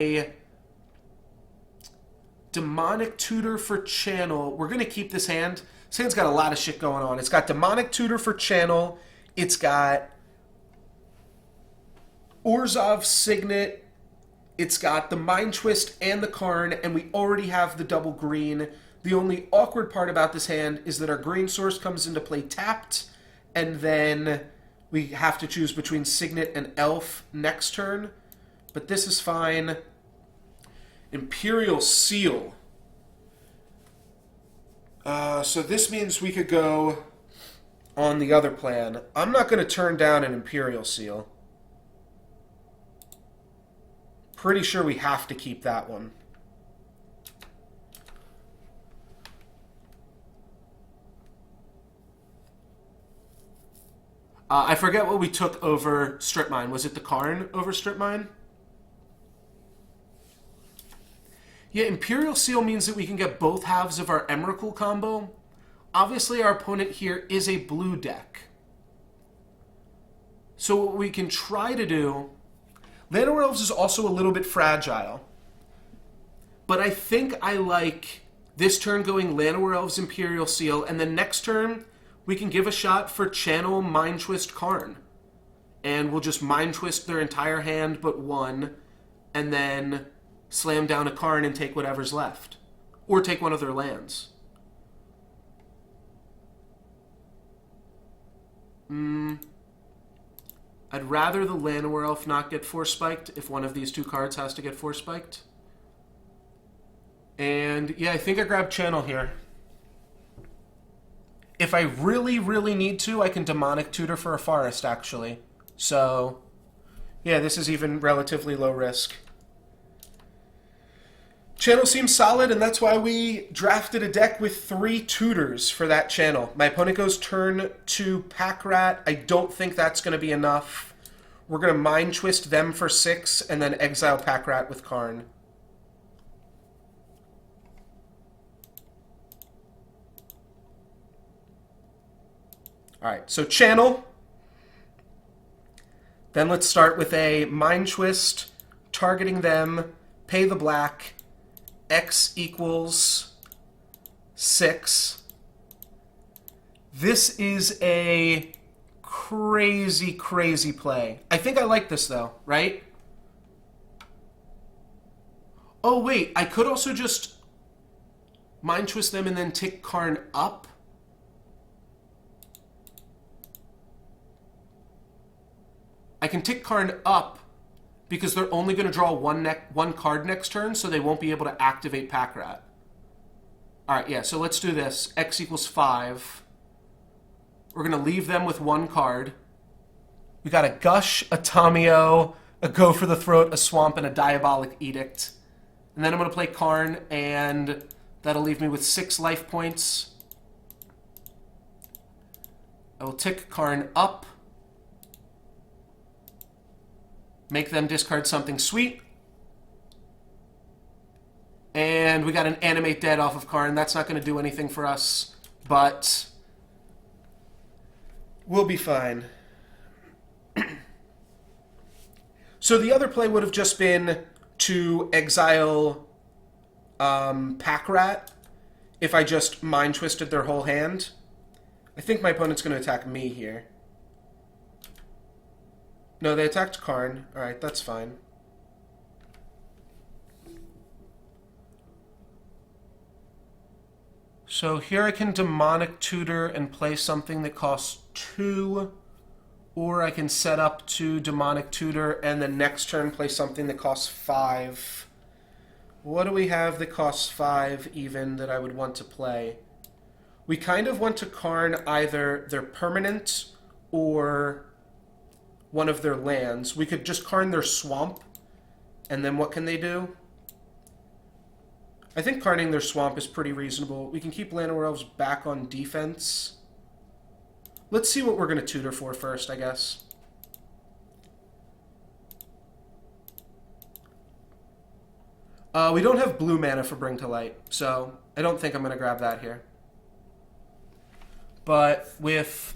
a Demonic Tutor for Channel. We're going to keep this hand. This hand's got a lot of shit going on. It's got Demonic Tutor for Channel. It's got Orzhov Signet. It's got the Mind Twist and the Karn, and we already have the double green. The only awkward part about this hand is that our green source comes into play tapped, and then we have to choose between Signet and Elf next turn. But this is fine. Imperial Seal. So this means we could go on the other plan. I'm not going to turn down an Imperial Seal. Pretty sure we have to keep that one. I forget what we took over Strip Mine. Was it the Karn over Strip Mine? Yeah, Imperial Seal means that we can get both halves of our Emrakul combo. Obviously, our opponent here is a blue deck. So what we can try to do... Llanowar Elves is also a little bit fragile. But I think I like this turn going Llanowar Elves, Imperial Seal, and then next turn we can give a shot for Channel Mind Twist Karn. And we'll just Mind Twist their entire hand but one, and then slam down a Karn and take whatever's left. Or take one of their lands. I'd rather the Llanowar Elf not get Force Spiked if one of these two cards has to get Force Spiked. And yeah, I think I grabbed Channel here. If I really, really need to, I can Demonic Tutor for a Forest, actually. So, yeah, this is even relatively low risk. Channel seems solid, and that's why we drafted a deck with 3 tutors for that channel. My opponent goes turn to Pack Rat. I don't think that's going to be enough. We're going to Mind Twist them for 6, and then exile Pack Rat with Karn. Alright, so Channel. Then let's start with a Mind Twist, targeting them, pay the black, X equals 6. This is a crazy, crazy play. I think I like this, though, right? Oh, wait. I could also just Mind Twist them and then tick Karn up. I can tick Karn up because they're only going to draw one card next turn, so they won't be able to activate Pack Rat. Alright, yeah, so let's do this. X equals 5. We're going to leave them with 1 card. We got a Gush, a Tamiyo, a Go for the Throat, a Swamp, and a Diabolic Edict. And then I'm going to play Karn, and that'll leave me with 6 life points. I will tick Karn up. Make them discard something sweet. And we got an Animate Dead off of Karn. That's not going to do anything for us, but we'll be fine. So the other play would have just been to exile Pack Rat if I just Mind Twisted their whole hand. I think my opponent's going to attack me here. No, they attacked Karn. Alright, that's fine. So here I can Demonic Tutor and play something that costs 2. Or I can set up to Demonic Tutor and then next turn play something that costs 5. What do we have that costs 5 even that I would want to play? We kind of want to Karn either their permanent or one of their lands. We could just Karn their Swamp, and then what can they do? I think Karning their Swamp is pretty reasonable. We can keep Llanowar Elves back on defense. Let's see what we're going to tutor for first, I guess. We don't have blue mana for Bring to Light, so I don't think I'm going to grab that here. But with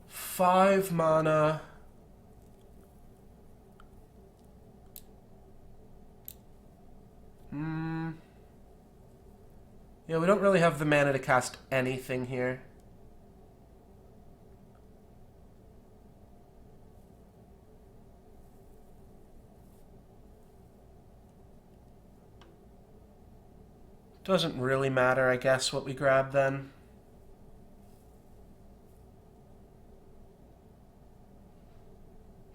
5 mana, Yeah, we don't really have the mana to cast anything here. Doesn't really matter, I guess, what we grab then.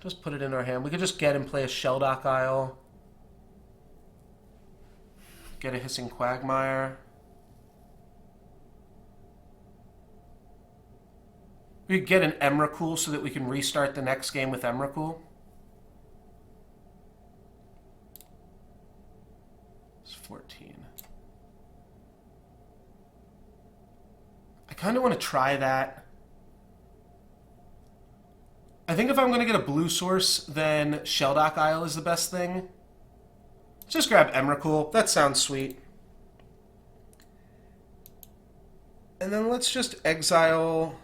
Just put it in our hand. We could just get and play a Shelldock Isle. Get a Hissing Quagmire. We could get an Emrakul so that we can restart the next game with Emrakul. It's 14. I kind of want to try that. I think if I'm going to get a blue source, then Shelldock Isle is the best thing. Just grab Emrakul. That sounds sweet. And then let's just exile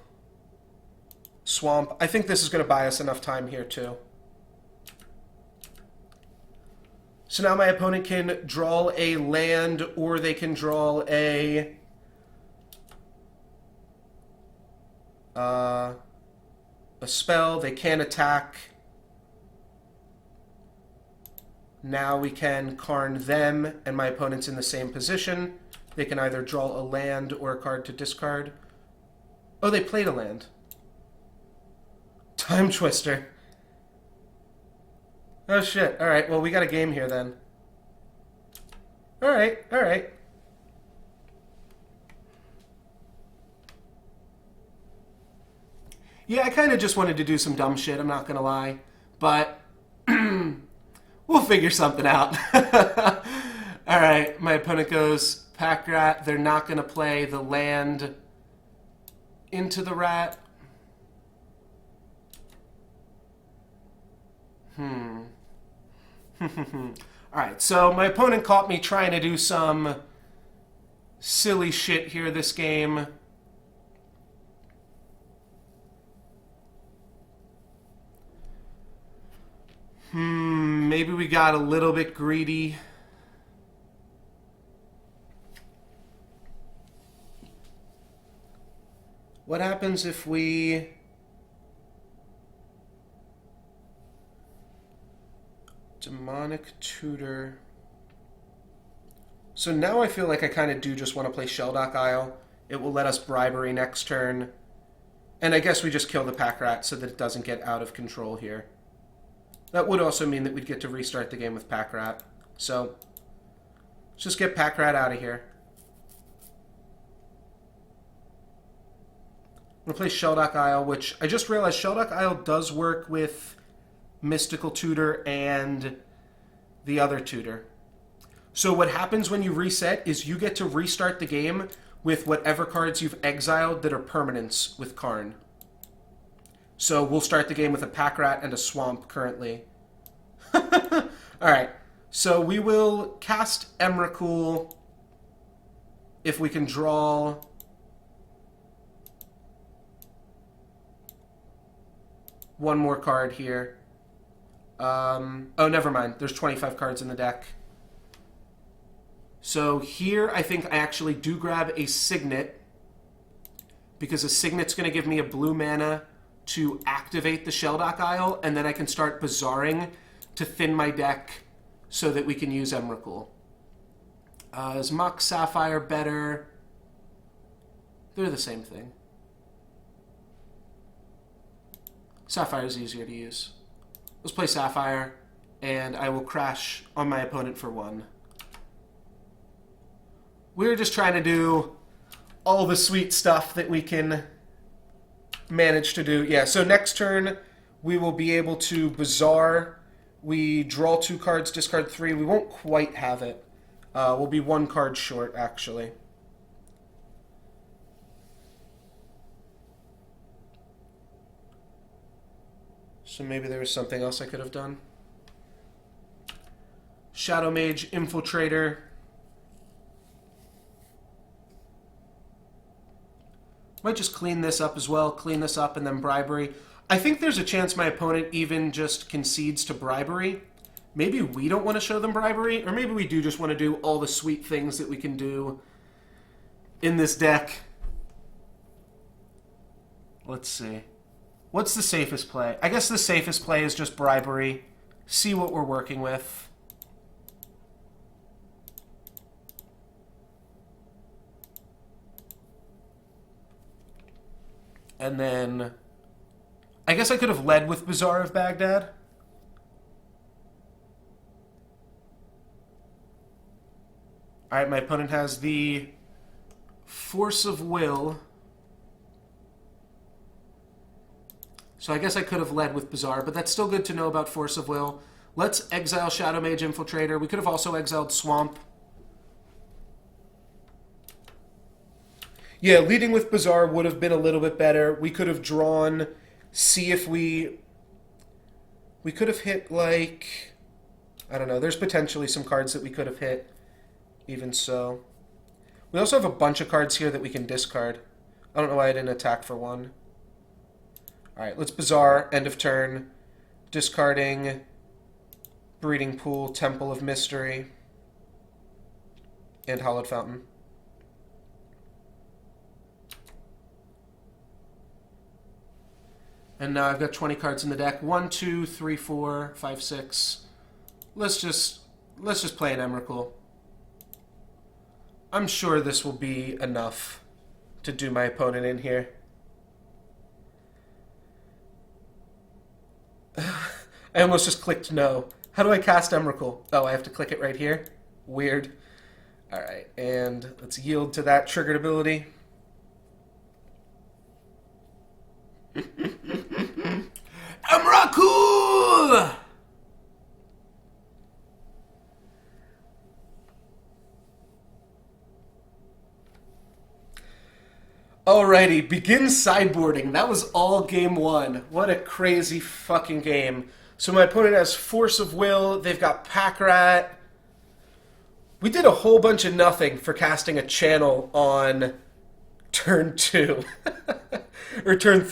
Swamp. I think this is going to buy us enough time here, too. So now my opponent can draw a land, or they can draw a spell. They can attack. Now we can Karn them, and my opponent's in the same position. They can either draw a land or a card to discard. Oh, they played a land. Time Twister. Oh shit. Alright, well we got a game here then. Alright, alright. Yeah, I kind of just wanted to do some dumb shit, I'm not gonna lie. But we'll figure something out. Alright, my opponent goes Pack Rat. They're not gonna play the land into the rat. Alright, so my opponent caught me trying to do some silly shit here this game. Maybe we got a little bit greedy. What happens if we Demonic Tutor? So now I feel like I kind of do just want to play Shelldock Isle. It will let us Bribery next turn. And I guess we just kill the Pack Rat so that it doesn't get out of control here. That would also mean that we'd get to restart the game with Pack Rat. So, let's just get Pack Rat out of here. I'm going to play Shelldock Isle, which I just realized Shelldock Isle does work with Mystical Tutor and the other tutor. So what happens when you reset is you get to restart the game with whatever cards you've exiled that are permanents with Karn. So we'll start the game with a Pack Rat and a Swamp currently. Alright, so we will cast Emrakul if we can draw one more card here. Oh, never mind. There's 25 cards in the deck. So here I think I actually do grab a Signet, because a Signet's going to give me a blue mana to activate the Shelldock Isle, and then I can start bazaring to thin my deck so that we can use Emrakul. Is Mox Sapphire better? They're the same thing. Sapphire is easier to use. Let's play Sapphire, and I will crash on my opponent for 1. We're just trying to do all the sweet stuff that we can manage to do. Yeah, so next turn we will be able to Bazaar. We draw 2 cards, discard 3. We won't quite have it. We'll be 1 card short, actually. So maybe there was something else I could have done. Shadow Mage, Infiltrator. Might just clean this up as well. Clean this up and then Bribery. I think there's a chance my opponent even just concedes to Bribery. Maybe we don't want to show them Bribery, or maybe we do just want to do all the sweet things that we can do in this deck. Let's see. What's the safest play? I guess the safest play is just bribery. See what we're working with. And then I guess I could have led with Bazaar of Baghdad. Alright, my opponent has the Force of Will. So I guess I could have led with Bazaar, but that's still good to know about Force of Will. Let's exile Shadow Mage Infiltrator. We could have also exiled Swamp. Yeah, leading with Bazaar would have been a little bit better. We could have drawn, see if we could have hit, like, I don't know, there's potentially some cards that we could have hit, even so. We also have a bunch of cards here that we can discard. I don't know why I didn't attack for one. Alright, let's Bazaar, end of turn, discarding Breeding Pool, Temple of Mystery, and Hallowed Fountain. And now I've got 20 cards in the deck. 1, 2, 3, 4, 5, 6. Let's just play an Emrakul. I'm sure this will be enough to do my opponent in here. I almost just clicked no. How do I cast Emrakul? Oh, I have to click it right here? Weird. Alright, and let's yield to that triggered ability. Emrakul! Alrighty, begin sideboarding. That was all game one. What a crazy fucking game. So my opponent has Force of Will. They've got Pack Rat. We did a whole bunch of nothing for casting a channel on turn 2. Or turn 3.